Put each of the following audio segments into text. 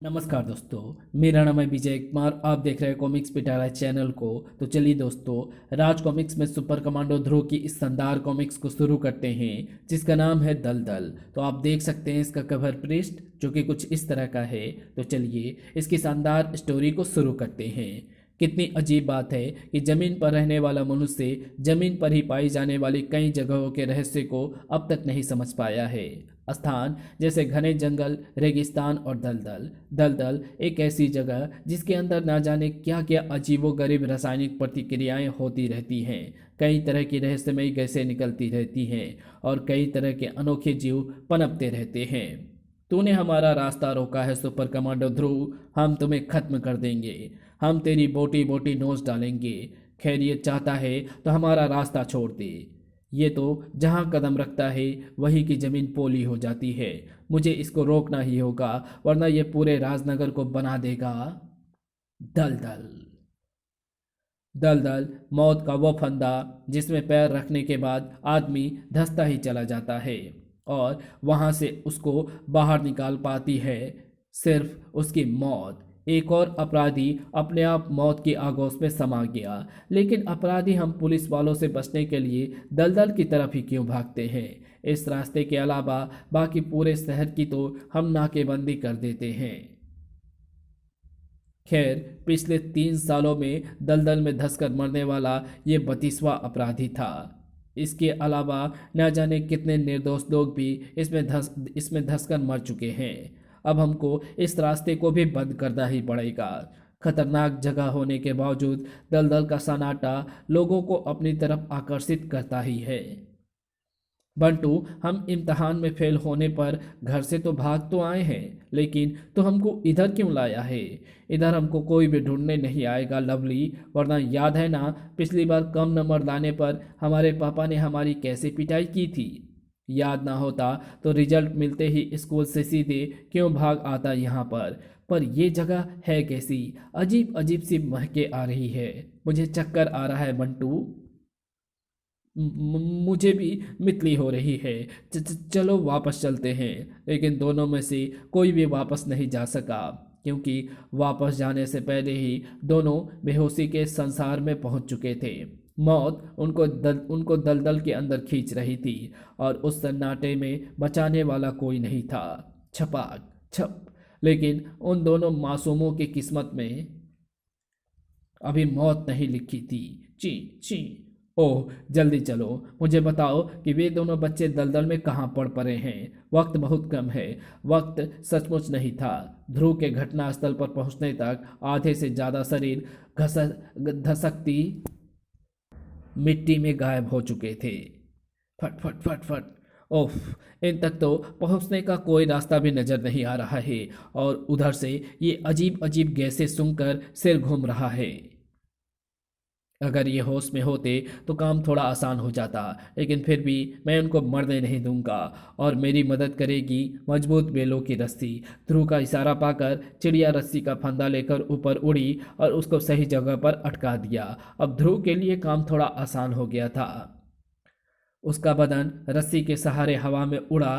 नमस्कार दोस्तों। मेरा नाम है विजय कुमार। आप देख रहे हैं कॉमिक्स पिटारा चैनल को। तो चलिए दोस्तों, राज कॉमिक्स में सुपर कमांडो ध्रुव की इस शानदार कॉमिक्स को शुरू करते हैं, जिसका नाम है दलदल। तो आप देख सकते हैं इसका कवर पृष्ठ जो कि कुछ इस तरह का है। तो चलिए इसकी शानदार स्टोरी को शुरू करते हैं। कितनी अजीब बात है कि जमीन पर रहने वाला मनुष्य जमीन पर ही पाई जाने वाली कई जगहों के रहस्य को अब तक नहीं समझ पाया है। स्थान जैसे घने जंगल, रेगिस्तान और दलदल। दलदल एक ऐसी जगह जिसके अंदर ना जाने क्या क्या अजीबोगरीब रासायनिक प्रतिक्रियाएं होती रहती हैं। कई तरह की रहस्यमयी गैसें निकलती रहती हैं और कई तरह के अनोखे जीव पनपते रहते हैं। तूने हमारा रास्ता रोका है सुपर कमांडो ध्रुव। हम तुम्हें खत्म कर देंगे। हम तेरी बोटी बोटी नोच डालेंगे। खैरियत चाहता है तो हमारा रास्ता छोड़ दे। ये तो जहाँ कदम रखता है वहीं की जमीन पोली हो जाती है। मुझे इसको रोकना ही होगा, वरना ये पूरे राजनगर को बना देगा दलदल। दलदल मौत का वो फंदा जिसमें पैर रखने के बाद आदमी धंसता ही चला जाता है और वहां से उसको बाहर निकाल पाती है सिर्फ उसकी मौत। एक और अपराधी अपने आप मौत की आगोश में समा गया। लेकिन अपराधी हम पुलिस वालों से बचने के लिए दलदल की तरफ ही क्यों भागते हैं? इस रास्ते के अलावा बाकी पूरे शहर की तो हम नाकेबंदी कर देते हैं। खैर, पिछले 3 सालों में दलदल में धंसकर मरने वाला ये 32वां अपराधी था। इसके अलावा न जाने कितने निर्दोष लोग भी इसमें धंसकर मर चुके हैं। अब हमको इस रास्ते को भी बंद करना ही पड़ेगा। खतरनाक जगह होने के बावजूद दलदल का सन्नाटा लोगों को अपनी तरफ आकर्षित करता ही है। बंटू, हम इम्तहान में फेल होने पर घर से तो भाग तो आए हैं, लेकिन तो हमको इधर क्यों लाया है? इधर हमको कोई भी ढूंढने नहीं आएगा लवली, वरना याद है ना पिछली बार कम नंबर लाने पर हमारे पापा ने हमारी कैसे पिटाई की थी? याद ना होता तो रिजल्ट मिलते ही स्कूल से सीधे क्यों भाग आता यहाँ पर ये जगह है कैसी? अजीब अजीब सी महके आ रही है। मुझे चक्कर आ रहा है बंटू। मुझे भी मितली हो रही है। चलो वापस चलते हैं। लेकिन दोनों में से कोई भी वापस नहीं जा सका, क्योंकि वापस जाने से पहले ही दोनों बेहोशी के संसार में पहुंच चुके थे। मौत उनको दलदल के अंदर खींच रही थी और उस सन्नाटे में बचाने वाला कोई नहीं था। छपाक छप। लेकिन उन दोनों मासूमों की किस्मत में अभी मौत नहीं लिखी थी। ची ची। ओह, जल्दी चलो, मुझे बताओ कि वे दोनों बच्चे दलदल में कहाँ पड़ पड़े हैं। वक्त बहुत कम है। वक्त सचमुच नहीं था। ध्रुव के घटनास्थल पर पहुंचने तक आधे से ज्यादा शरीर धसकती मिट्टी में गायब हो चुके थे। फट फट फट फट। ओफ, इन तक तो पहुंचने का कोई रास्ता भी नजर नहीं आ रहा है और उधर से ये अजीब अजीब गैसें सूंघकर सिर घूम रहा है। अगर ये होश में होते तो काम थोड़ा आसान हो जाता, लेकिन फिर भी मैं उनको मरने नहीं दूंगा और मेरी मदद करेगी मजबूत बेलों की रस्सी। ध्रुव का इशारा पाकर चिड़िया रस्सी का फंदा लेकर ऊपर उड़ी और उसको सही जगह पर अटका दिया। अब ध्रुव के लिए काम थोड़ा आसान हो गया था। उसका बदन रस्सी के सहारे हवा में उड़ा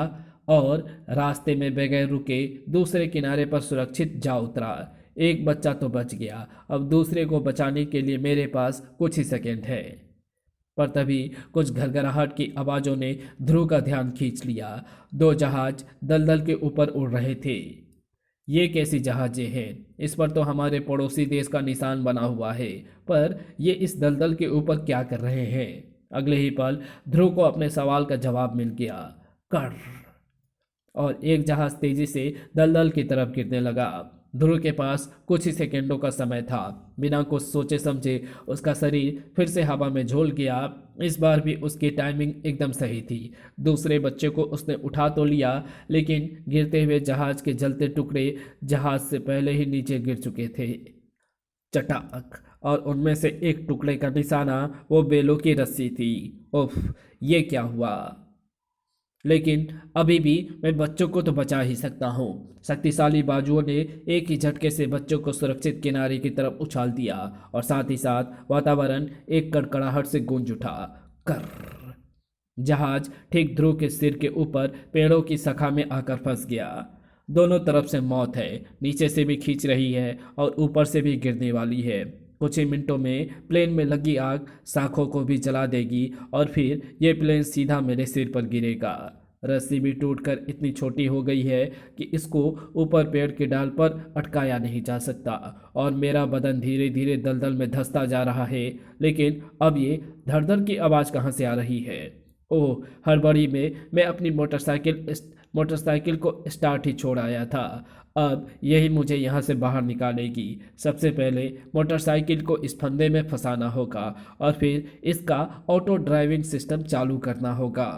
और रास्ते में बगैर रुके दूसरे किनारे पर सुरक्षित जा उतरा। एक बच्चा तो बच गया, अब दूसरे को बचाने के लिए मेरे पास कुछ ही सेकंड है। पर तभी कुछ घरघराहट की आवाजों ने ध्रुव का ध्यान खींच लिया। दो जहाज दलदल के ऊपर उड़ रहे थे। ये कैसी जहाजें हैं? इस पर तो हमारे पड़ोसी देश का निशान बना हुआ है, पर ये इस दलदल के ऊपर क्या कर रहे हैं? अगले ही पल ध्रुव को अपने सवाल का जवाब मिल गया। कर। और एक जहाज तेजी से दलदल की तरफ गिरने लगा। ध्रुव के पास कुछ ही सेकंडों का समय था। बिना कुछ सोचे समझे उसका शरीर फिर से हवा में झूल गया। इस बार भी उसकी टाइमिंग एकदम सही थी। दूसरे बच्चे को उसने उठा तो लिया, लेकिन गिरते हुए जहाज के जलते टुकड़े जहाज से पहले ही नीचे गिर चुके थे। चटाक। और उनमें से एक टुकड़े का निशाना वो बेलों की रस्सी थी। उफ, ये क्या हुआ? लेकिन अभी भी मैं बच्चों को तो बचा ही सकता हूँ। शक्तिशाली बाजुओं ने एक ही झटके से बच्चों को सुरक्षित किनारे की तरफ उछाल दिया और साथ ही साथ वातावरण एक कड़कड़ाहट से गूंज उठा। कर। जहाज ठीक ध्रुव के सिर के ऊपर पेड़ों की शाखा में आकर फंस गया। दोनों तरफ से मौत है, नीचे से भी खींच रही है और ऊपर से भी गिरने वाली है। कुछ ही मिनटों में प्लेन में लगी आग शाखों को भी जला देगी और फिर ये प्लेन सीधा मेरे सिर पर गिरेगा। रस्सी भी टूटकर इतनी छोटी हो गई है कि इसको ऊपर पेड़ की डाल पर अटकाया नहीं जा सकता और मेरा बदन धीरे धीरे दलदल में धंसता जा रहा है। लेकिन अब ये धड़धड़ की आवाज़ कहाँ से आ रही है? ओह, हड़बड़ी में मैं अपनी मोटरसाइकिल को स्टार्ट ही छोड़ आया था। अब यही मुझे यहाँ से बाहर निकालेगी। सबसे पहले मोटरसाइकिल को इस फंदे में फंसाना होगा और फिर इसका ऑटो ड्राइविंग सिस्टम चालू करना होगा।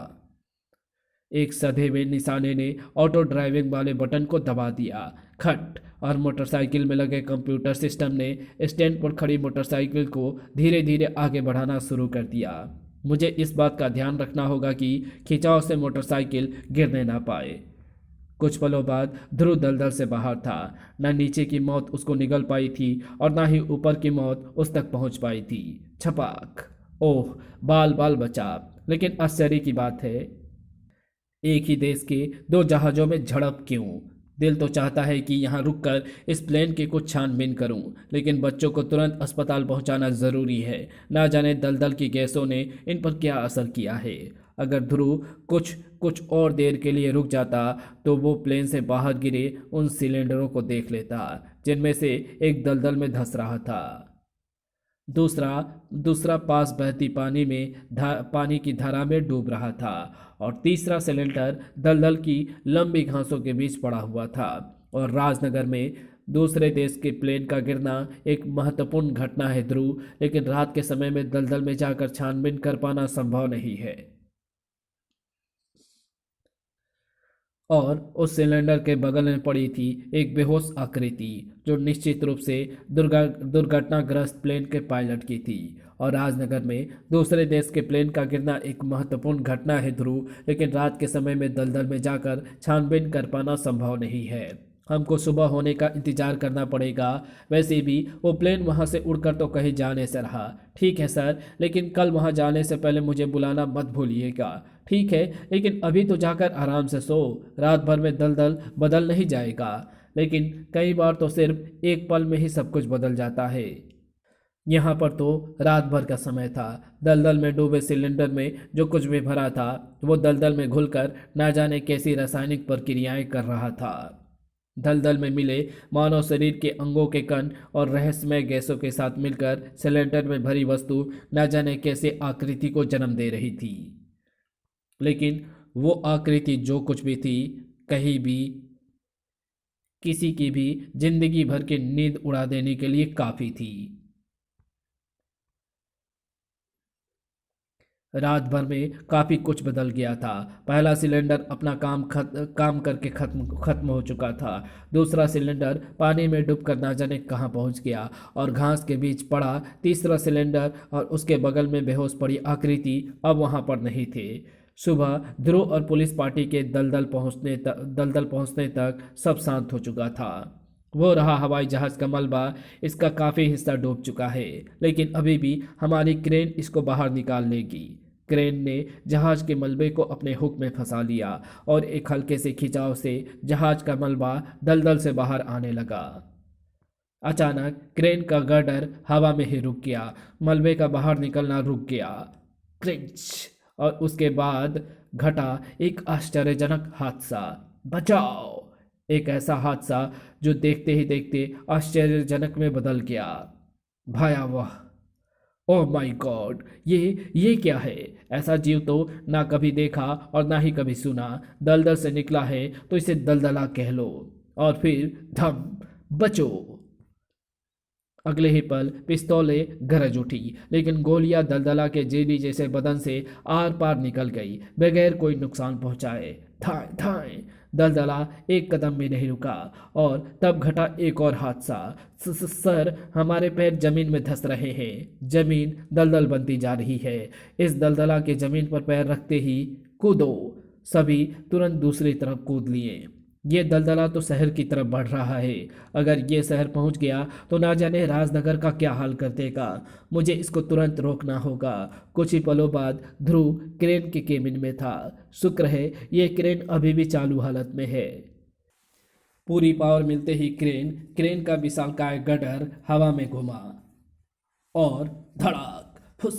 एक सधे हुए निशाने ने ऑटो ड्राइविंग वाले बटन को दबा दिया। खट, और मोटरसाइकिल में लगे कंप्यूटर सिस्टम ने स्टैंड पर खड़ी मोटरसाइकिल को धीरे धीरे आगे बढ़ाना शुरू कर दिया। मुझे इस बात का ध्यान रखना होगा कि खिंचाव से मोटरसाइकिल गिरने ना पाए। कुछ पलों बाद ध्रुव दलदल से बाहर था। न नीचे की मौत उसको निगल पाई थी और न ही ऊपर की मौत उस तक पहुंच पाई थी। छपाक! ओह, बाल बाल बचा। लेकिन आश्चर्य की बात है, एक ही देश के दो जहाज़ों में झड़प क्यों? दिल तो चाहता है कि यहाँ रुककर इस प्लेन की कुछ छानबीन करूं, लेकिन बच्चों को तुरंत अस्पताल पहुंचाना ज़रूरी है। ना जाने दलदल की गैसों ने इन पर क्या असर किया है। अगर ध्रुव कुछ कुछ और देर के लिए रुक जाता तो वो प्लेन से बाहर गिरे उन सिलेंडरों को देख लेता जिनमें से एक दलदल में धंस रहा था। दूसरा दूसरा पास बहती पानी की धारा में डूब रहा था और तीसरा सिलेंडर दलदल की लंबी घासों के बीच पड़ा हुआ था। और राजनगर में दूसरे देश के प्लेन का गिरना एक महत्वपूर्ण घटना है ध्रुव, लेकिन रात के समय में दलदल में जाकर छानबीन कर पाना संभव नहीं है। और उस सिलेंडर के बगल में पड़ी थी एक बेहोश आकृति जो निश्चित रूप से दुर्घटनाग्रस्त प्लेन के पायलट की थी। और राजनगर में दूसरे देश के प्लेन का गिरना एक महत्वपूर्ण घटना है ध्रुव, लेकिन रात के समय में दलदल में जाकर छानबीन कर पाना संभव नहीं है। हमको सुबह होने का इंतजार करना पड़ेगा। वैसे भी वो प्लेन वहाँ से उड़कर तो कहीं जाने से रहा। ठीक है सर, लेकिन कल वहाँ जाने से पहले मुझे बुलाना मत भूलिएगा। ठीक है, लेकिन अभी तो जाकर आराम से सो। रात भर में दलदल बदल नहीं जाएगा, लेकिन कई बार तो सिर्फ एक पल में ही सब कुछ बदल जाता है। यहाँ पर तो रात भर का समय था। दलदल में डूबे सिलेंडर में जो कुछ भी भरा था वो दलदल में घुलकर ना जाने कैसी रासायनिक प्रक्रियाएं कर रहा था। दलदल में मिले मानव शरीर के अंगों के कण और रहस्यमय गैसों के साथ मिलकर सिलेंडर में भरी वस्तु न जाने कैसे आकृति को जन्म दे रही थी। लेकिन वो आकृति जो कुछ भी थी, कहीं भी किसी की भी जिंदगी भर की नींद उड़ा देने के लिए काफी थी। रात भर में काफ़ी कुछ बदल गया था। पहला सिलेंडर अपना काम करके खत्म हो चुका था। दूसरा सिलेंडर पानी में डूबकर ना जाने कहाँ पहुँच गया और घास के बीच पड़ा। तीसरा सिलेंडर और उसके बगल में बेहोश पड़ी आकृति अब वहाँ पर नहीं थे। सुबह ध्रुव और पुलिस पार्टी के दलदल पहुँचने तक सब शांत हो चुका था। वो रहा हवाई जहाज का मलबा, इसका काफ़ी हिस्सा डूब चुका है, लेकिन अभी भी हमारी क्रेन इसको बाहर निकाल लेगी। क्रेन ने जहाज के मलबे को अपने हुक में फंसा लिया और एक हल्के से खिंचाव से जहाज का मलबा दलदल से बाहर आने लगा। अचानक क्रेन का गर्डर हवा में ही रुक गया। मलबे का बाहर निकलना रुक गया। क्रिंच! और उसके बाद घटा एक आश्चर्यजनक हादसा। बचाओ! एक ऐसा हादसा जो देखते ही देखते आश्चर्यजनक में बदल गया। भयावह! ओह माय गॉड, ये क्या है? ऐसा जीव तो ना कभी देखा और ना ही कभी सुना। दलदल से निकला है तो इसे दलदला कह लो। और फिर धम! बचो! अगले ही पल पिस्तौलें गरज उठी, लेकिन गोलियां दलदला के जेली जैसे बदन से आर पार निकल गई बगैर कोई नुकसान पहुंचाए। थाए थाए! दलदला एक कदम भी नहीं रुका और तब घटा एक और हादसा। सर, हमारे पैर जमीन में धंस रहे हैं। जमीन दलदल बनती जा रही है। इस दलदला के जमीन पर पैर रखते ही कूदो! सभी तुरंत दूसरी तरफ कूद लिए। ये दलदला तो शहर की तरफ बढ़ रहा है। अगर ये शहर पहुंच गया तो ना जाने राजनगर का क्या हाल कर देगा। मुझे इसको तुरंत रोकना होगा। कुछ ही पलों बाद ध्रुव क्रेन के केबिन में था। शुक्र है ये क्रेन अभी भी चालू हालत में है। पूरी पावर मिलते ही क्रेन क्रेन का विशालकाय गटर हवा में घुमा और धड़ाक फुस,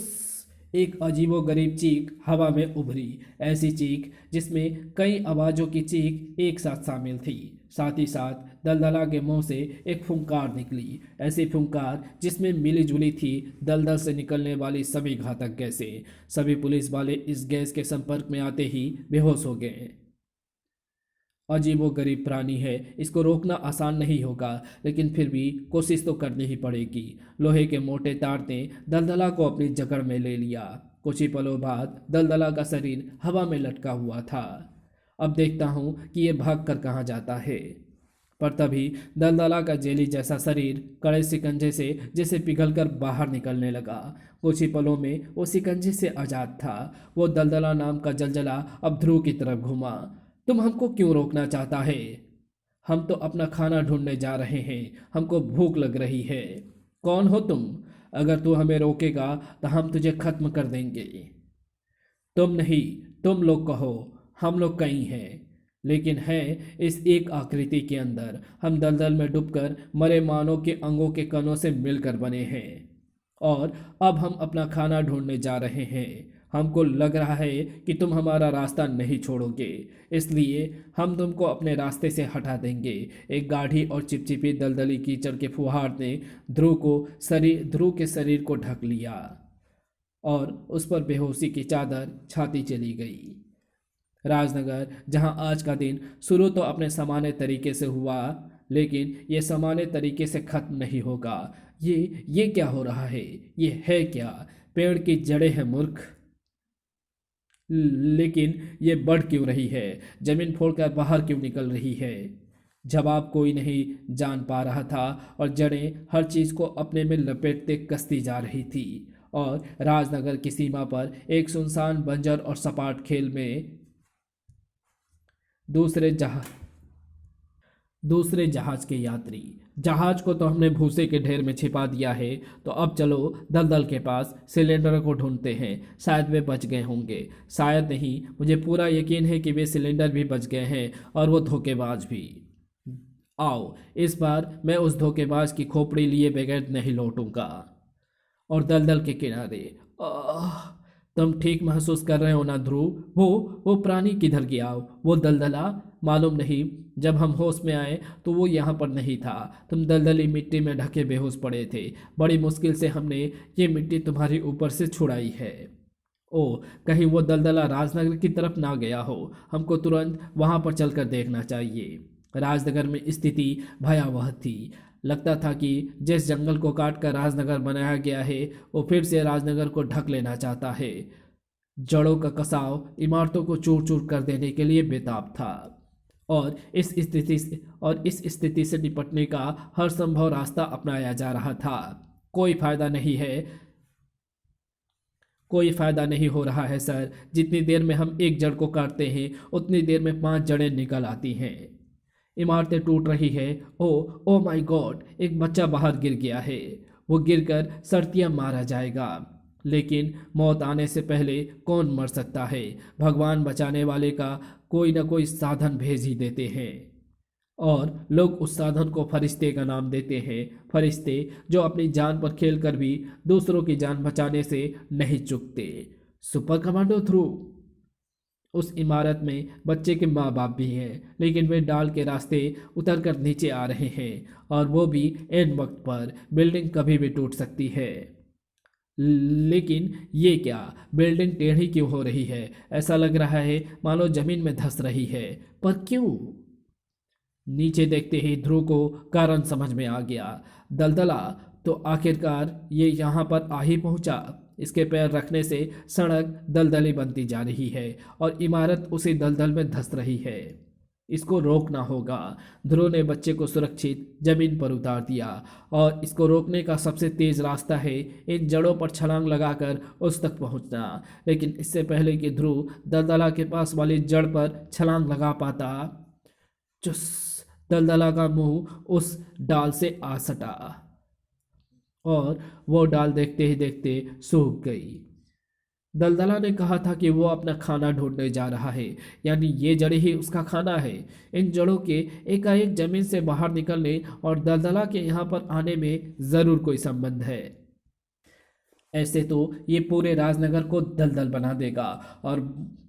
एक अजीबोगरीब चीख हवा में उभरी। ऐसी चीख जिसमें कई आवाज़ों की चीख एक साथ शामिल थी। साथ ही साथ दलदला के मुंह से एक फुंकार निकली, ऐसी फुंकार जिसमें मिली जुली थी दलदल से निकलने वाली सभी घातक गैसें। सभी पुलिस वाले इस गैस के संपर्क में आते ही बेहोश हो गए। अजीबोगरीब प्राणी है, इसको रोकना आसान नहीं होगा, लेकिन फिर भी कोशिश तो करनी ही पड़ेगी। लोहे के मोटे तार ने दलदला को अपनी जकड़ में ले लिया। कुछ ही पलों बाद दलदला का शरीर हवा में लटका हुआ था। अब देखता हूँ कि ये भाग कर कहाँ जाता है। पर तभी दलदला का जेली जैसा शरीर कड़े शिकंजे से जैसे पिघलकर बाहर निकलने लगा। कुछ ही पलों में वो शिकंजे से आजाद था। वो दलदला नाम का जलजला अब ध्रुव की तरफ घुमा। तुम हमको क्यों रोकना चाहता है? हम तो अपना खाना ढूंढने जा रहे हैं, हमको भूख लग रही है। कौन हो तुम? अगर तू हमें रोकेगा तो हम तुझे खत्म कर देंगे। तुम नहीं, तुम लोग कहो। हम लोग कई हैं, लेकिन हैं इस एक आकृति के अंदर। हम दलदल में डूबकर मरे मानव के अंगों के कणों से मिलकर बने हैं और अब हम अपना खाना ढूंढने जा रहे हैं। हमको लग रहा है कि तुम हमारा रास्ता नहीं छोड़ोगे, इसलिए हम तुमको अपने रास्ते से हटा देंगे। एक गाढ़ी और चिपचिपी दलदली कीचड़ के फुहार ने ध्रुव के शरीर को ढक लिया और उस पर बेहोशी की चादर छाती चली गई। राजनगर, जहां आज का दिन शुरू तो अपने सामान्य तरीके से हुआ, लेकिन ये सामान्य तरीके से खत्म नहीं होगा। ये क्या हो रहा है? ये है क्या? पेड़ की जड़ें हैं मूर्ख। लेकिन ये बढ़ क्यों रही है? जमीन फोड़कर बाहर क्यों निकल रही है? जवाब कोई नहीं जान पा रहा था और जड़ें हर चीज को अपने में लपेटते कसती जा रही थी। और राजनगर की सीमा पर एक सुनसान बंजर और सपाट खेल में दूसरे जहाज के यात्री। जहाज को तो हमने भूसे के ढेर में छिपा दिया है, तो अब चलो दलदल के पास सिलेंडर को ढूंढते हैं। शायद वे बच गए होंगे, शायद नहीं, मुझे पूरा यकीन है कि वे सिलेंडर भी बच गए हैं और वो धोखेबाज भी। आओ, इस बार मैं उस धोखेबाज की खोपड़ी लिए बगैर नहीं लौटूंगा। और दलदल के किनारे, तुम ठीक महसूस कर रहे हो ना ध्रुव? वो प्राणी किधर गया? वो दलदला? मालूम नहीं, जब हम होश में आए तो वो यहाँ पर नहीं था। तुम दलदली मिट्टी में ढके बेहोश पड़े थे। बड़ी मुश्किल से हमने ये मिट्टी तुम्हारी ऊपर से छुड़ाई है। ओ, कहीं वो दलदला राजनगर की तरफ ना गया हो। हमको तुरंत वहाँ पर चलकर देखना चाहिए। राजनगर में स्थिति भयावह थी। लगता था कि जिस जंगल को काट कर राजनगर बनाया गया है, वो फिर से राजनगर को ढक लेना चाहता है। जड़ों का कसाव इमारतों को चूर चूर कर देने के लिए बेताब था और इस स्थिति से निपटने का हर संभव रास्ता अपनाया जा रहा था। कोई फायदा नहीं हो रहा है सर। जितनी देर में हम एक जड़ को काटते हैं, उतनी देर में 5 जड़ें निकल आती हैं। इमारतें टूट रही है। ओ माय गॉड, एक बच्चा बाहर गिर गया है। वो गिरकर सर्तियां मारा जाएगा। लेकिन मौत आने से पहले कौन मर सकता है? भगवान बचाने वाले का कोई ना कोई साधन भेज ही देते हैं और लोग उस साधन को फरिश्ते का नाम देते हैं। फरिश्ते जो अपनी जान पर खेल कर भी दूसरों की जान बचाने से नहीं चूकते। सुपर कमांडो ध्रुव। उस इमारत में बच्चे के माँ बाप भी हैं, लेकिन वे डाल के रास्ते उतरकर नीचे आ रहे हैं और वो भी एन वक्त पर। बिल्डिंग कभी भी टूट सकती है। लेकिन ये क्या, बिल्डिंग टेढ़ी क्यों हो रही है? ऐसा लग रहा है मानो जमीन में धंस रही है। पर क्यों? नीचे देखते ही ध्रुव को कारण समझ में आ गया। दलदला तो आखिरकार ये यहाँ पर आ ही पहुंचा। इसके पैर रखने से सड़क दलदली बनती जा रही है और इमारत उसी दलदल में धंस रही है। इसको रोकना होगा। ध्रुव ने बच्चे को सुरक्षित जमीन पर उतार दिया और इसको रोकने का सबसे तेज रास्ता है इन जड़ों पर छलांग लगाकर उस तक पहुंचना। लेकिन इससे पहले कि ध्रुव दलदला के पास वाली जड़ पर छलांग लगा पाता, चुस, दलदला का मुंह उस डाल से आ सटा और वो डाल देखते ही देखते सूख गई। दलदला ने कहा था कि वो अपना खाना ढूंढने जा रहा है, यानी ये जड़ें ही उसका खाना है। इन जड़ों के एकाएक जमीन से बाहर निकलने और दलदला के यहाँ पर आने में ज़रूर कोई संबंध है। ऐसे तो ये पूरे राजनगर को दलदल बना देगा, और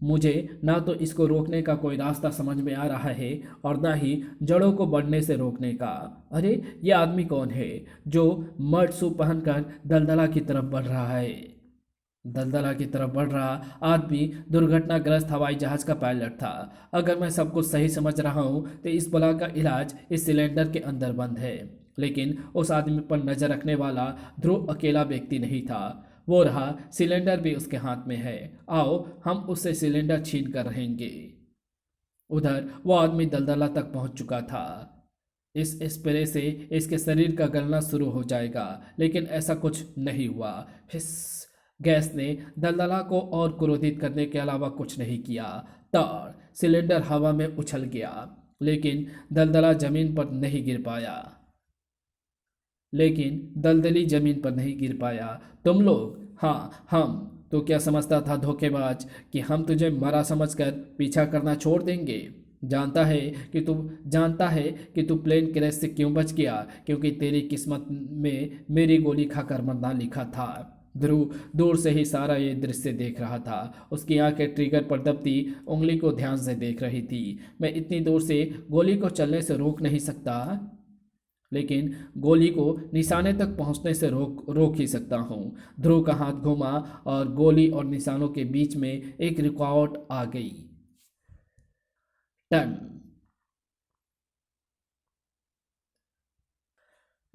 मुझे ना तो इसको रोकने का कोई रास्ता समझ में आ रहा है और ना ही जड़ों को बढ़ने से रोकने का। अरे, ये आदमी कौन है जो मर्द सूट पहनकर दलदला की तरफ बढ़ रहा है? दलदला की तरफ बढ़ रहा आदमी दुर्घटनाग्रस्त हवाई जहाज का पायलट था। अगर मैं सब कुछ सही समझ रहा हूँ तो इस बला का इलाज इस सिलेंडर के अंदर बंद है। लेकिन उस आदमी पर नजर रखने वाला ध्रुव अकेला व्यक्ति नहीं था। वो रहा, सिलेंडर भी उसके हाथ में है। आओ, हम उससे सिलेंडर छीन कर रहेंगे। उधर वो आदमी दलदला तक पहुंच चुका था। इस स्प्रे से इसके शरीर का गलना शुरू हो जाएगा, लेकिन ऐसा कुछ नहीं हुआ। फिस, गैस ने दलदला को और क्रोधित करने के अलावा कुछ नहीं किया। ताड़, सिलेंडर हवा में उछल गया, लेकिन दलदला जमीन पर नहीं गिर पाया। लेकिन दलदली जमीन पर नहीं गिर पाया। तुम लोग, हाँ हम। तो क्या समझता था धोखेबाज कि हम तुझे मरा समझकर पीछा करना छोड़ देंगे? जानता है कि तू प्लेन क्रैश से क्यों बच गया? क्योंकि तेरी किस्मत में मेरी गोली खाकर मरना लिखा था। ध्रुव दूर से ही सारा ये दृश्य देख रहा था। उसकी आंखें ट्रिगर पर दबती उंगली को ध्यान से देख रही थी। मैं इतनी दूर से गोली को चलने से रोक नहीं सकता, लेकिन गोली को निशाने तक पहुंचने से रोक ही सकता हूं। ध्रुव का हाथ घूमा और गोली और निशानों के बीच में एक रुकावट आ गई। टन।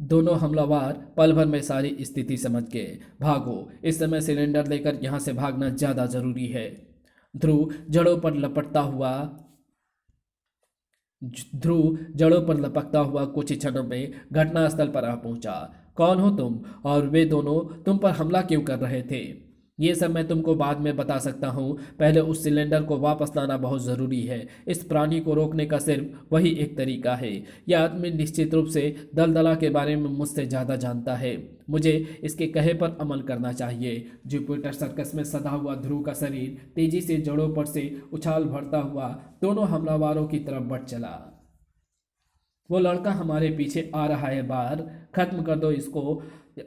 दोनों हमलावर पल भर में सारी स्थिति समझ गए। भागो, इस समय सिलेंडर लेकर यहां से भागना ज्यादा जरूरी है। ध्रुव जड़ों पर लपटता हुआ ध्रुव जड़ों पर लपकता हुआ कुछ ही क्षणों में घटनास्थल पर आ पहुंचा। कौन हो तुम, और वे दोनों तुम पर हमला क्यों कर रहे थे? ये सब मैं तुमको बाद में बता सकता हूँ। पहले उस सिलेंडर को वापस लाना बहुत ज़रूरी है। इस प्राणी को रोकने का सिर्फ वही एक तरीका है। यह आदमी निश्चित रूप से दलदला के बारे में मुझसे ज़्यादा जानता है। मुझे इसके कहे पर अमल करना चाहिए। जुपिटर सर्कस में सदा हुआ ध्रुव का शरीर तेजी से जड़ों पर से उछाल भरता हुआ दोनों हमलावरों की तरफ बढ़ चला। वो लड़का हमारे पीछे आ रहा है बाहर, खत्म कर दो इसको।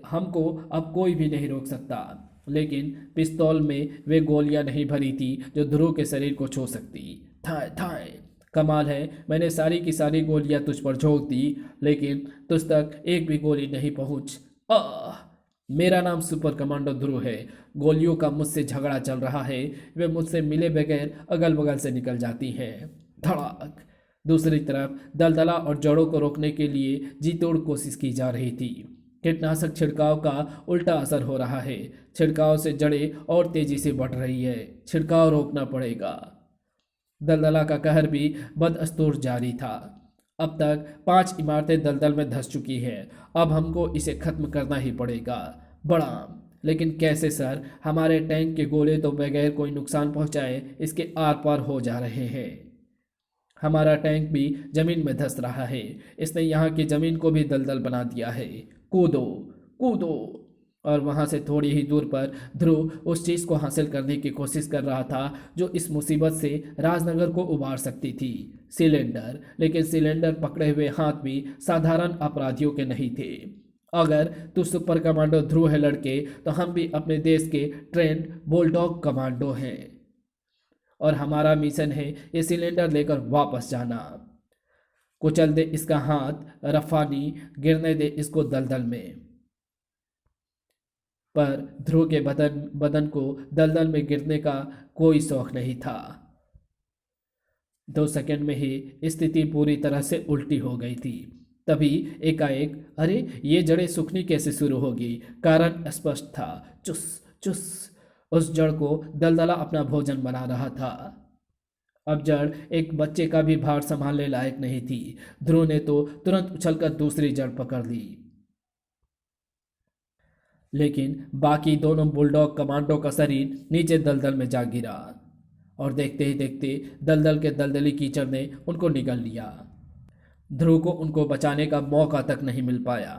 हमको अब कोई भी नहीं रोक सकता। लेकिन पिस्तौल में वे गोलियां नहीं भरी थी जो ध्रुव के शरीर को छू सकती। थाए थाए, कमाल है, मैंने सारी की सारी गोलियां तुझ पर झोंक दी, लेकिन तुझ तक एक भी गोली नहीं पहुंच। आह, मेरा नाम सुपर कमांडो ध्रुव है। गोलियों का मुझसे झगड़ा चल रहा है। वे मुझसे मिले बगैर अगल बगल से निकल जाती हैं। धड़ाक। दूसरी तरफ दलदला और जड़ों को रोकने के लिए जी तोड़ कोशिश की जा रही थी। कीटनाशक छिड़काव का उल्टा असर हो रहा है। छिड़काव से जड़ें और तेजी से बढ़ रही है। छिड़काव रोकना पड़ेगा। दलदला का कहर भी बदस्तूर जारी था। अब तक 5 इमारतें दलदल में धंस चुकी हैं। अब हमको इसे खत्म करना ही पड़ेगा। बड़ा, लेकिन कैसे सर? हमारे टैंक के गोले तो बगैर कोई नुकसान पहुंचाए इसके आर पार हो जा रहे हैं। हमारा टैंक भी जमीन में धंस रहा है। इसने यहाँ की जमीन को भी दलदल बना दिया है। कूदो, कूदो। और वहां से थोड़ी ही दूर पर ध्रुव उस चीज को हासिल करने की कोशिश कर रहा था जो इस मुसीबत से राजनगर को उबार सकती थी, सिलेंडर। लेकिन सिलेंडर पकड़े हुए हाथ भी साधारण अपराधियों के नहीं थे। अगर तू सुपर कमांडो ध्रुव है लड़के, तो हम भी अपने देश के ट्रेंड बुलडॉग कमांडो हैं, और हमारा मिशन है ये सिलेंडर लेकर वापस जाना। कुचल दे इसका हाथ, रफानी, गिरने दे इसको दलदल में। पर ध्रुव के बदन को दलदल में गिरने का कोई शौक नहीं था। 2 सेकंड में ही स्थिति पूरी तरह से उल्टी हो गई थी। तभी एकाएक, अरे ये जड़ें सूखनी कैसे शुरू होगी? कारण स्पष्ट था। चुस चुस। उस जड़ को दलदला अपना भोजन बना रहा था। अब जड़ एक बच्चे का भी भार संभालने लायक नहीं थी। ध्रुव ने तो तुरंत उछलकर दूसरी जड़ पकड़ ली, लेकिन बाकी दोनों बुलडॉग कमांडो का शरीर नीचे दलदल में जा गिरा, और देखते ही देखते दलदल के दलदली कीचड़ ने उनको निगल लिया। ध्रुव को उनको बचाने का मौका तक नहीं मिल पाया।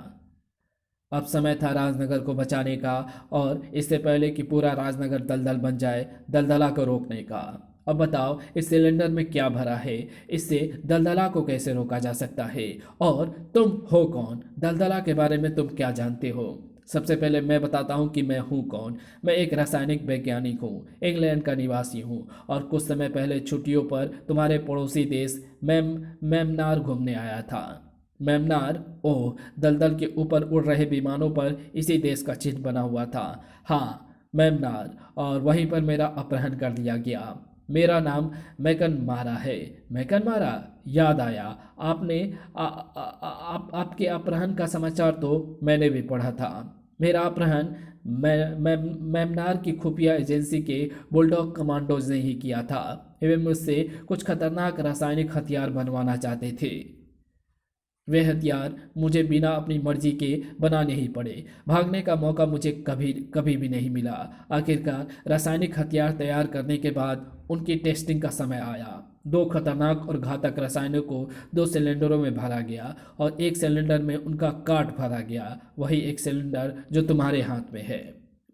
अब समय था राजनगर को बचाने का, और इससे पहले कि पूरा राजनगर दलदल बन जाए, दलदला को रोकने का। अब बताओ, इस सिलेंडर में क्या भरा है? इससे दलदला को कैसे रोका जा सकता है? और तुम हो कौन? दलदला के बारे में तुम क्या जानते हो? सबसे पहले मैं बताता हूँ कि मैं हूँ कौन। मैं एक रासायनिक वैज्ञानिक हूँ, इंग्लैंड का निवासी हूँ, और कुछ समय पहले छुट्टियों पर तुम्हारे पड़ोसी देश मेमनार घूमने आया था। मेमनार? ओह, दलदल के ऊपर उड़ रहे विमानों पर इसी देश का चिन्ह बना हुआ था। हाँ, मेमनार। और वहीं पर मेरा अपहरण कर लिया गया। मेरा नाम मैकन मारा है। मैकन मारा? याद आया। आपने आपके अपहरण का समाचार तो मैंने भी पढ़ा था। मेरा अपहरण मेमनार की खुफिया एजेंसी के बुलडॉग कमांडोज ने ही किया था। वे मुझसे कुछ खतरनाक रासायनिक हथियार बनवाना चाहते थे। वे हथियार मुझे बिना अपनी मर्जी के बनाने ही पड़े। भागने का मौका मुझे कभी कभी भी नहीं मिला। आखिरकार रासायनिक हथियार तैयार करने के बाद उनकी टेस्टिंग का समय आया। दो खतरनाक और घातक रसायनों को दो सिलेंडरों में भरा गया, और एक सिलेंडर में उनका काट भरा गया, वही एक सिलेंडर जो तुम्हारे हाथ में है।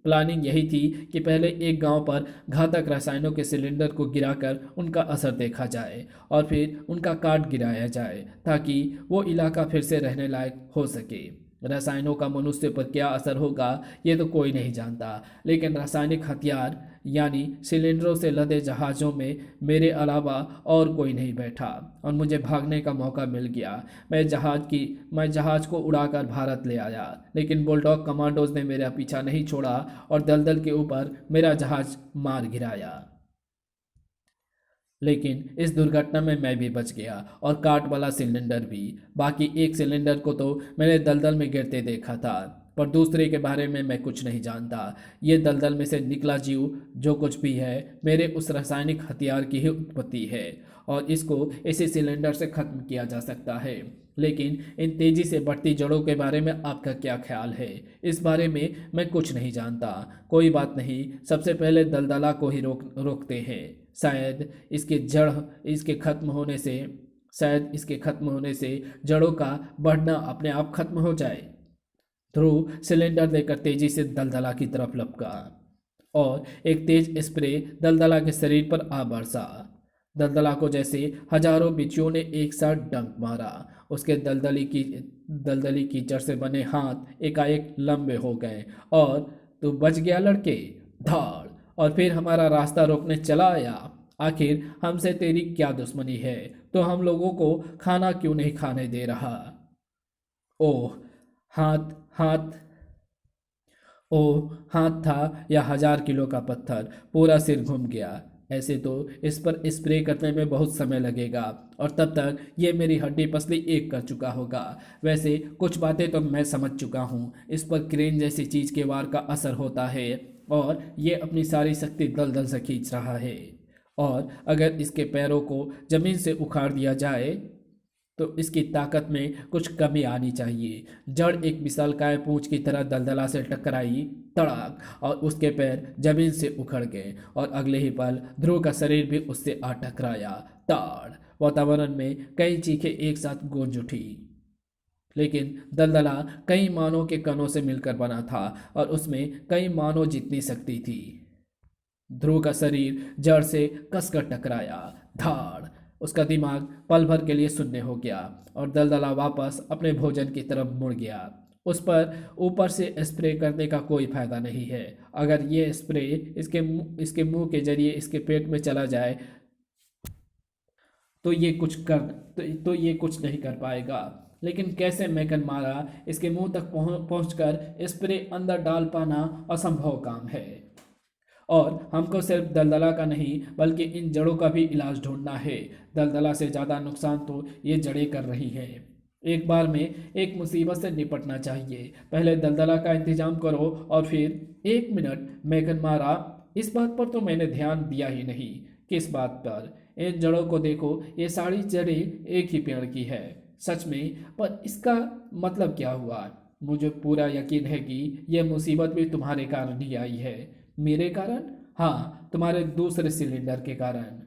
प्लानिंग यही थी कि पहले एक गांव पर घातक रसायनों के सिलेंडर को गिराकर उनका असर देखा जाए, और फिर उनका काट गिराया जाए, ताकि वो इलाका फिर से रहने लायक हो सके। रसायनों का मनुष्य पर क्या असर होगा ये तो कोई नहीं जानता, लेकिन रासायनिक हथियार यानी सिलेंडरों से लदे जहाज़ों में मेरे अलावा और कोई नहीं बैठा, और मुझे भागने का मौका मिल गया। मैं जहाज़ को उड़ाकर भारत ले आया, लेकिन बुलडॉग कमांडोज ने मेरा पीछा नहीं छोड़ा और दलदल के ऊपर मेरा जहाज़ मार गिराया। लेकिन इस दुर्घटना में मैं भी बच गया, और काट वाला सिलेंडर भी। बाकी एक सिलेंडर को तो मैंने दलदल में गिरते देखा था, पर दूसरे के बारे में मैं कुछ नहीं जानता। ये दलदल में से निकला जीव जो कुछ भी है, मेरे उस रासायनिक हथियार की ही उत्पत्ति है, और इसको इसी सिलेंडर से खत्म किया जा सकता है। लेकिन इन तेजी से बढ़ती जड़ों के बारे में आपका क्या ख्याल है? इस बारे में मैं कुछ नहीं जानता। कोई बात नहीं, सबसे पहले दलदला को ही रोकते हैं। शायद इसके खत्म होने से जड़ों का बढ़ना अपने आप खत्म हो जाए। ध्रुव सिलेंडर लेकर तेजी से दलदला की तरफ लपका, और एक तेज स्प्रे दलदला के शरीर पर आ बरसा। दलदला को जैसे हजारों बिच्छुओं ने एक साथ डंक मारा। उसके दलदली कीचड़ से बने हाथ एकाएक लंबे हो गए। और तू बच गया लड़के, धाड़! और फिर हमारा रास्ता रोकने चला आया। आखिर हमसे तेरी क्या दुश्मनी है? तो हम लोगों को खाना क्यों नहीं खाने दे रहा? ओह, हाथ हाथ ओह, हाथ था या 1000 किलो का पत्थर, पूरा सिर घूम गया। ऐसे तो इस पर स्प्रे करने में बहुत समय लगेगा, और तब तक ये मेरी हड्डी पसली एक कर चुका होगा। वैसे कुछ बातें तो मैं समझ चुका हूँ। इस पर क्रेन जैसी चीज के वार का असर होता है, और ये अपनी सारी शक्ति दलदल से खींच रहा है। और अगर इसके पैरों को जमीन से उखाड़ दिया जाए तो इसकी ताकत में कुछ कमी आनी चाहिए। जड़ एक विशालकाय पूंछ की तरह दलदला से टकराई, तड़ाक, और उसके पैर जमीन से उखड़ गए, और अगले ही पल ध्रुव का शरीर भी उससे आ टकराया। ताड़! वातावरण में कई चीखें एक साथ गूंज उठी। लेकिन दलदला कई मानव के कणों से मिलकर बना था, और उसमें कई मानव जितनी शक्ति थी। ध्रुव का शरीर जड़ से कसकर टकराया। धाड़! उसका दिमाग पल भर के लिए शून्य हो गया, और दलदला वापस अपने भोजन की तरफ मुड़ गया। उस पर ऊपर से स्प्रे करने का कोई फायदा नहीं है। अगर ये स्प्रे इसके मुंह के जरिए इसके पेट में चला जाए तो ये कुछ नहीं कर पाएगा। लेकिन कैसे मैकन मारा इसके मुंह तक पहुंचकर स्प्रे अंदर डाल पाना असंभव काम है। और हमको सिर्फ दलदला का नहीं बल्कि इन जड़ों का भी इलाज ढूंढना है। दलदला से ज़्यादा नुकसान तो ये जड़ें कर रही हैं। एक बार में एक मुसीबत से निपटना चाहिए। पहले दलदला का इंतजाम करो, और फिर 1 मिनट मैकन मारा, इस बात पर तो मैंने ध्यान दिया ही नहीं। किस बात पर? इन जड़ों को देखो, ये सारी जड़ें एक ही पेड़ की है। सच में? पर इसका मतलब क्या हुआ? मुझे पूरा यकीन है कि यह मुसीबत भी तुम्हारे कारण ही आई है। मेरे कारण? हाँ, तुम्हारे दूसरे सिलेंडर के कारण।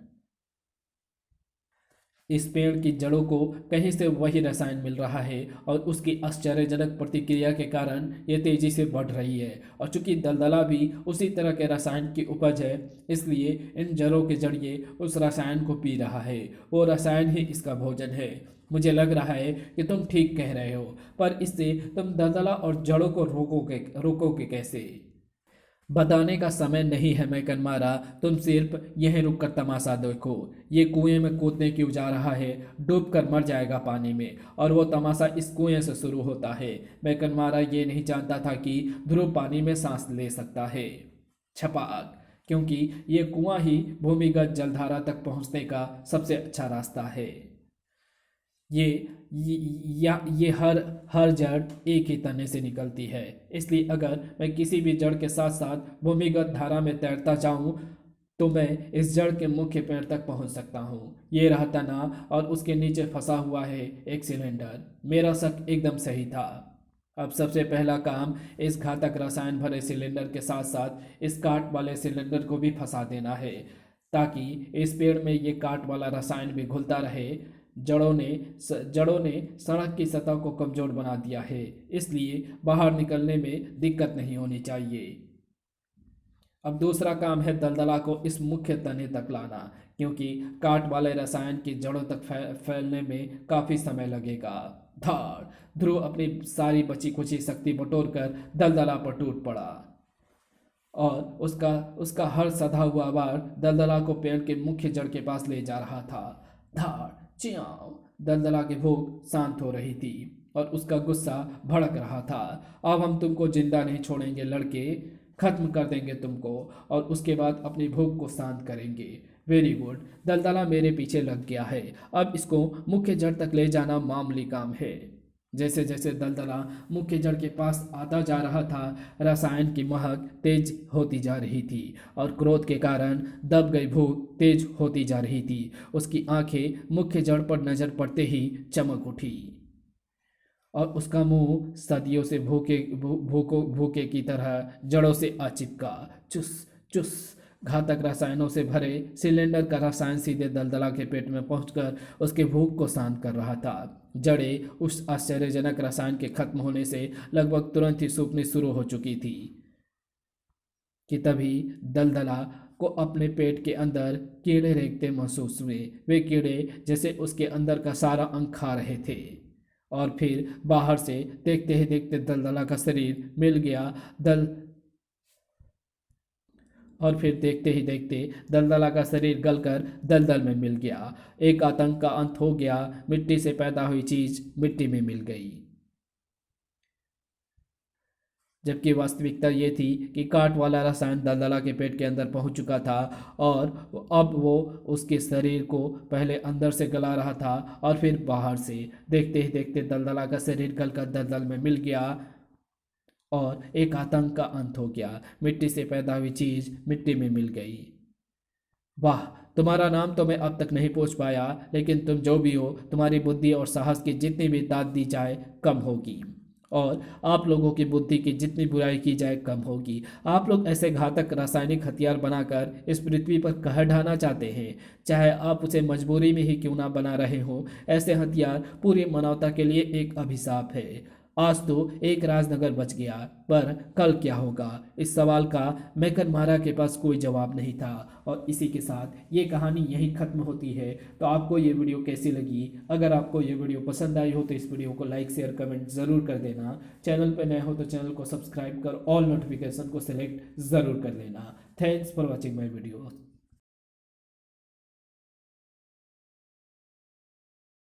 इस पेड़ की जड़ों को कहीं से वही रसायन मिल रहा है और उसकी आश्चर्यजनक प्रतिक्रिया के कारण ये तेजी से बढ़ रही है। और चूंकि दलदला भी उसी तरह के रसायन की उपज है, इसलिए इन जड़ों के जड़िए उस रसायन को पी रहा है। वो रसायन ही इसका भोजन है। मुझे लग रहा है कि तुम ठीक कह रहे हो, पर इससे तुम दलदला और जड़ों को रोकोगे कैसे? बताने का समय नहीं है मैकनमारा, तुम सिर्फ यहीं रुक कर तमाशा देखो। ये कुएं में कूदने क्यों जा रहा है? डूब कर मर जाएगा पानी में। और वो तमाशा इस कुएं से शुरू होता है। मैकनमारा ये नहीं जानता था कि ध्रुव पानी में सांस ले सकता है। छपाक, क्योंकि ये कुआं ही भूमिगत जलधारा तक पहुंचने का सबसे अच्छा रास्ता है। ये ये हर हर जड़ एक ही तने से निकलती है, इसलिए अगर मैं किसी भी जड़ के साथ साथ भूमिगत धारा में तैरता जाऊं तो मैं इस जड़ के मुख्य पेड़ तक पहुंच सकता हूं। ये रहा तना और उसके नीचे फंसा हुआ है एक सिलेंडर। मेरा शक एकदम सही था। अब सबसे पहला काम इस घातक रसायन भरे सिलेंडर के साथ साथ इस काट वाले सिलेंडर को भी फंसा देना है, ताकि इस पेड़ में ये काट वाला रसायन भी घुलता रहे। जड़ों ने सड़क की सतह को कमजोर बना दिया है, इसलिए बाहर निकलने में दिक्कत नहीं होनी चाहिए। अब दूसरा काम है दलदला को इस मुख्य तने तक लाना, क्योंकि काट वाले रसायन की जड़ों तक फैलने में काफी समय लगेगा। धार ध्रुव अपनी सारी बची कुची शक्ति बटोर कर दलदला पर टूट पड़ा और उसका हर सधा हुआ बार दलदला को पेड़ के मुख्य जड़ के पास ले जा रहा था। धार चियाओ, दलदला की भूख शांत हो रही थी और उसका गुस्सा भड़क रहा था। अब हम तुमको जिंदा नहीं छोड़ेंगे लड़के, खत्म कर देंगे तुमको और उसके बाद अपनी भूख को शांत करेंगे। वेरी गुड, दलदला मेरे पीछे लग गया है। अब इसको मुख्य जड़ तक ले जाना मामूली काम है। जैसे जैसे दलदला मुख्य जड़ के पास आता जा रहा था, रसायन की महक तेज होती जा रही थी और क्रोध के कारण दब गई भूख तेज होती जा रही थी। उसकी आंखें मुख्य जड़ पर नजर पड़ते ही चमक उठी और उसका मुंह सदियों से भूखे की तरह जड़ों से आ चिपका। चुस चुस, घातक रसायनों से भरे सिलेंडर का रसायन सीधे दलदला के पेट में पहुंचकर उसके भूख को शांत कर रहा था। जड़ें उस आश्चर्यजनक रसायन के खत्म होने से लगभग तुरंत ही सूखनी शुरू हो चुकी थी कि तभी दलदला को अपने पेट के अंदर कीड़े रेंगते महसूस हुए। वे कीड़े जैसे उसके अंदर का सारा अंग खा रहे थे। और फिर बाहर से देखते ही देखते दलदला का शरीर मिल गया और फिर देखते ही देखते दलदला का शरीर गलकर दलदल में मिल गया। एक आतंक का अंत हो गया। मिट्टी से पैदा हुई चीज मिट्टी में मिल गई। जबकि वास्तविकता ये थी कि काट वाला रसायन दलदला के पेट के अंदर पहुंच चुका था और अब वो उसके शरीर को पहले अंदर से गला रहा था और फिर बाहर से। देखते ही देखते दलदला का शरीर गलकर दलदल में मिल गया और एक आतंक का अंत हो गया। मिट्टी से पैदा हुई चीज मिट्टी में मिल गई। वाह, तुम्हारा नाम तो मैं अब तक नहीं पूछ पाया, लेकिन तुम जो भी हो, तुम्हारी बुद्धि और साहस की जितनी भी दाद दी जाए कम होगी और आप लोगों की बुद्धि की जितनी बुराई की जाए कम होगी। आप लोग ऐसे घातक रासायनिक हथियार बनाकर इस पृथ्वी पर कहर ढाना चाहते हैं, चाहे आप उसे मजबूरी में ही क्यों ना बना रहे हो। ऐसे हथियार पूरी मानवता के लिए एक अभिशाप है। आज तो एक राजनगर बच गया, पर कल क्या होगा, इस सवाल का मैकनमारा के पास कोई जवाब नहीं था। और इसी के साथ ये कहानी यहीं खत्म होती है। तो आपको ये वीडियो कैसी लगी? अगर आपको ये वीडियो पसंद आई हो तो इस वीडियो को लाइक शेयर कमेंट ज़रूर कर देना। चैनल पर नए हो तो चैनल को सब्सक्राइब कर ऑल नोटिफिकेशन को सिलेक्ट ज़रूर कर लेना। Thanks for watching my video.